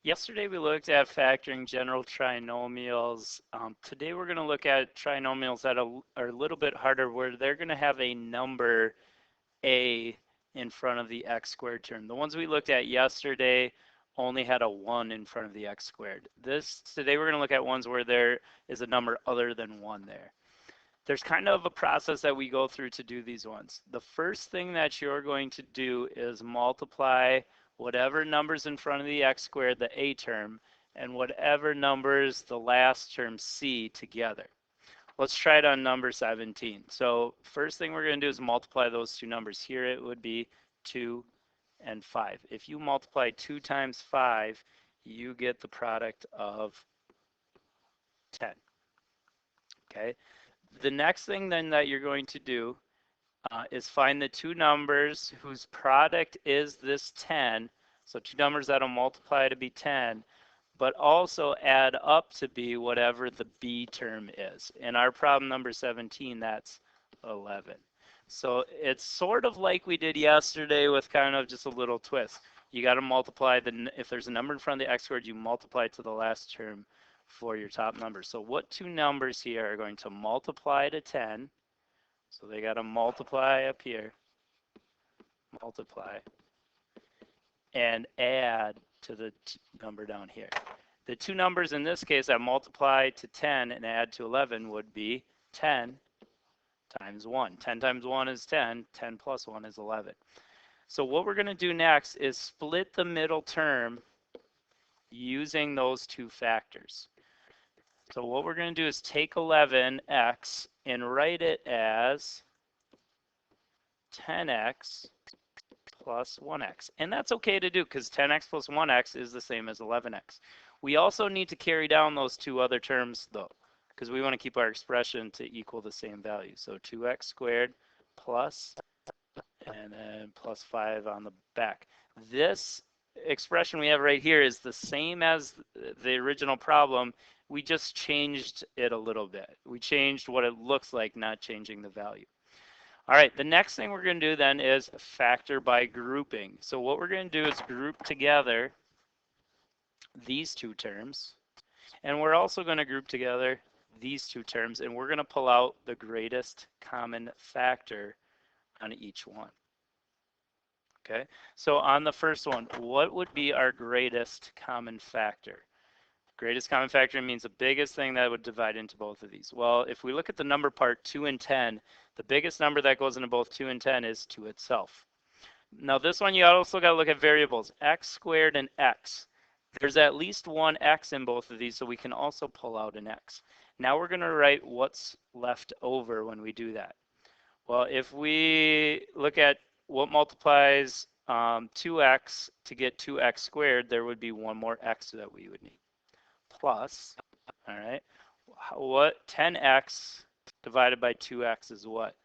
Yesterday we looked at factoring general trinomials. Today we're going to look at trinomials that are a little bit harder, where they're going to have a number a in front of the x squared term. The ones we looked at yesterday only had a 1 in front of the x squared. Today we're going to look at ones where there is a number other than 1 there. There's kind of a process that we go through to do these ones. The first thing that you're going to do is multiply whatever numbers in front of the x squared, the a term, and whatever numbers the last term c together. Let's try it on number 17. So first thing we're going to do is multiply those two numbers. Here it would be 2 and 5. If you multiply 2 times 5, you get the product of 10. Okay. The next thing then that you're going to do is find the two numbers whose product is this 10. So two numbers that'll multiply to be 10, but also add up to be whatever the b term is. In our problem number 17, that's 11. So it's sort of like we did yesterday with kind of just a little twist. You got to multiply, if there's a number in front of the x squared, you multiply to the last term for your top number. So what two numbers here are going to multiply to 10? So they got to multiply up here, multiply, and add to the number down here. The two numbers in this case that multiply to 10 and add to 11 would be 10 times 1. 10 times 1 is 10. 10 plus 1 is 11. So what we're going to do next is split the middle term using those two factors. So what we're going to do is take 11x and write it as 10x plus 1x. And that's okay to do because 10x plus 1x is the same as 11x. We also need to carry down those two other terms though, because we want to keep our expression to equal the same value. So 2x squared plus, and then plus 5 on the back. This expression we have right here is the same as the original problem. We just changed it a little bit. We changed what it looks like, not changing the value. All right, the next thing we're going to do then is factor by grouping. So what we're going to do is group together these two terms, and we're also going to group together these two terms, and we're going to pull out the greatest common factor on each one. Okay, so on the first one, what would be our greatest common factor? Greatest common factor means the biggest thing that would divide into both of these. Well, if we look at the number part 2 and 10, the biggest number that goes into both 2 and 10 is 2 itself. Now this one you also got to look at variables, x squared and x. There's at least one x in both of these, so we can also pull out an x. Now we're going to write what's left over when we do that. Well, if we look at what multiplies 2x to get 2x squared, there would be one more x that we would need. Plus, all right, what 10x divided by 2x is what?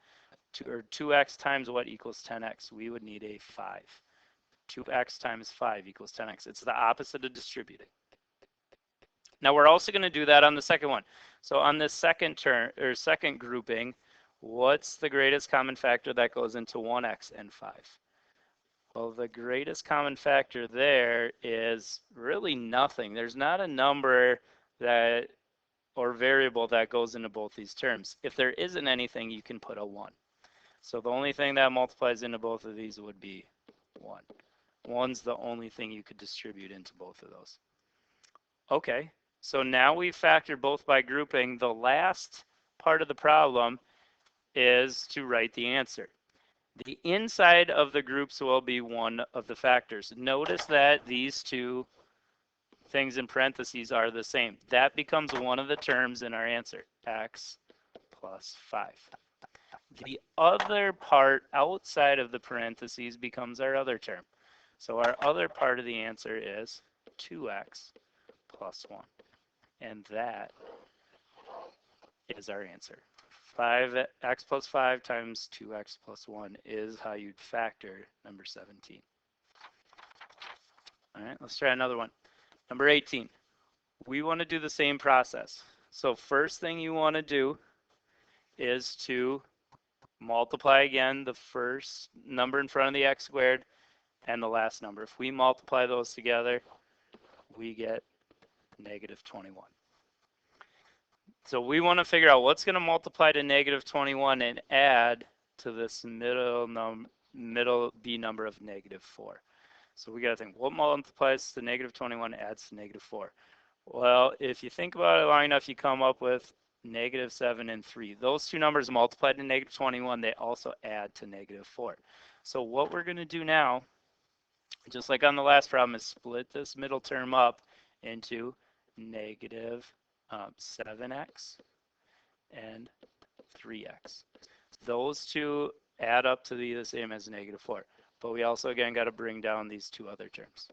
2x times what equals 10x? We would need a 5. 2x times 5 equals 10x. It's the opposite of distributing. Now we're also going to do that on the second one. So on this second term or second grouping, what's the greatest common factor that goes into 1x and 5? Well, the greatest common factor there is really nothing. There's not a number that or variable that goes into both these terms. If there isn't anything, you can put a 1. So the only thing that multiplies into both of these would be 1. 1's the only thing you could distribute into both of those. Okay, so now we've factored both by grouping. The last part of the problem is to write the answer. The inside of the groups will be one of the factors. Notice that these two things in parentheses are the same. That becomes one of the terms in our answer, x plus 5. The other part outside of the parentheses becomes our other term. So our other part of the answer is 2x plus 1. And that is our answer. 5x plus 5 times 2x plus 1 is how you'd factor number 17. All right, let's try another one. Number 18. We want to do the same process. So first thing you want to do is to multiply again the first number in front of the x squared and the last number. If we multiply those together, we get negative 21. So we want to figure out what's going to multiply to negative 21 and add to this middle B number of negative 4. So we got to think, what multiplies to negative 21 adds to negative 4? Well, if you think about it long enough, you come up with negative 7 and 3. Those two numbers multiplied to negative 21, they also add to negative 4. So what we're going to do now, just like on the last problem, is split this middle term up into negative 7x and 3x. Those two add up to be the same as negative 4. But we also, again, got to bring down these two other terms.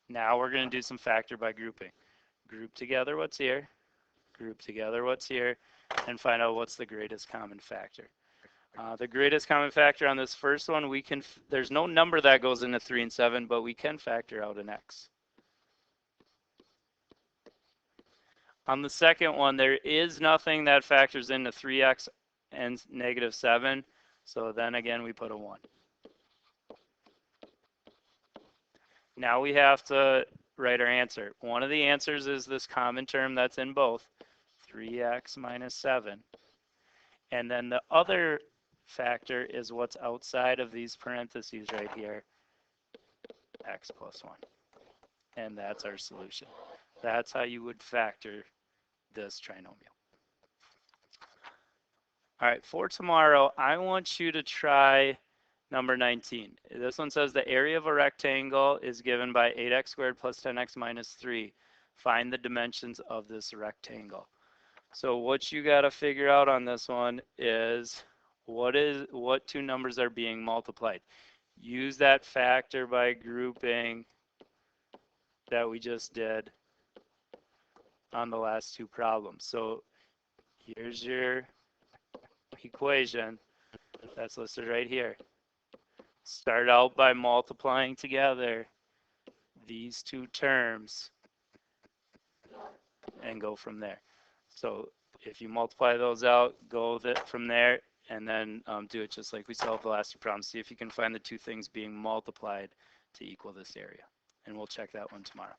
Now we're going to do some factor by grouping. Group together what's here, group together what's here, and find out what's the greatest common factor. The greatest common factor on this first one, there's no number that goes into 3 and 7, but we can factor out an x. On the second one, there is nothing that factors into 3x and negative 7, so then again we put a 1. Now we have to write our answer. One of the answers is this common term that's in both, 3x minus 7. And then the other factor is what's outside of these parentheses right here, x plus 1. And that's our solution. That's how you would factor this trinomial. All right, for tomorrow, I want you to try number 19. This one says the area of a rectangle is given by 8x squared plus 10x minus 3. Find the dimensions of this rectangle. So what you got to figure out on this one is what two numbers are being multiplied. Use that factor by grouping that we just did on the last two problems. So here's your equation that's listed right here. Start out by multiplying together these two terms and go from there. So if you multiply those out, go from there, and then do it just like we saw with the last two problems. See if you can find the two things being multiplied to equal this area. And we'll check that one tomorrow.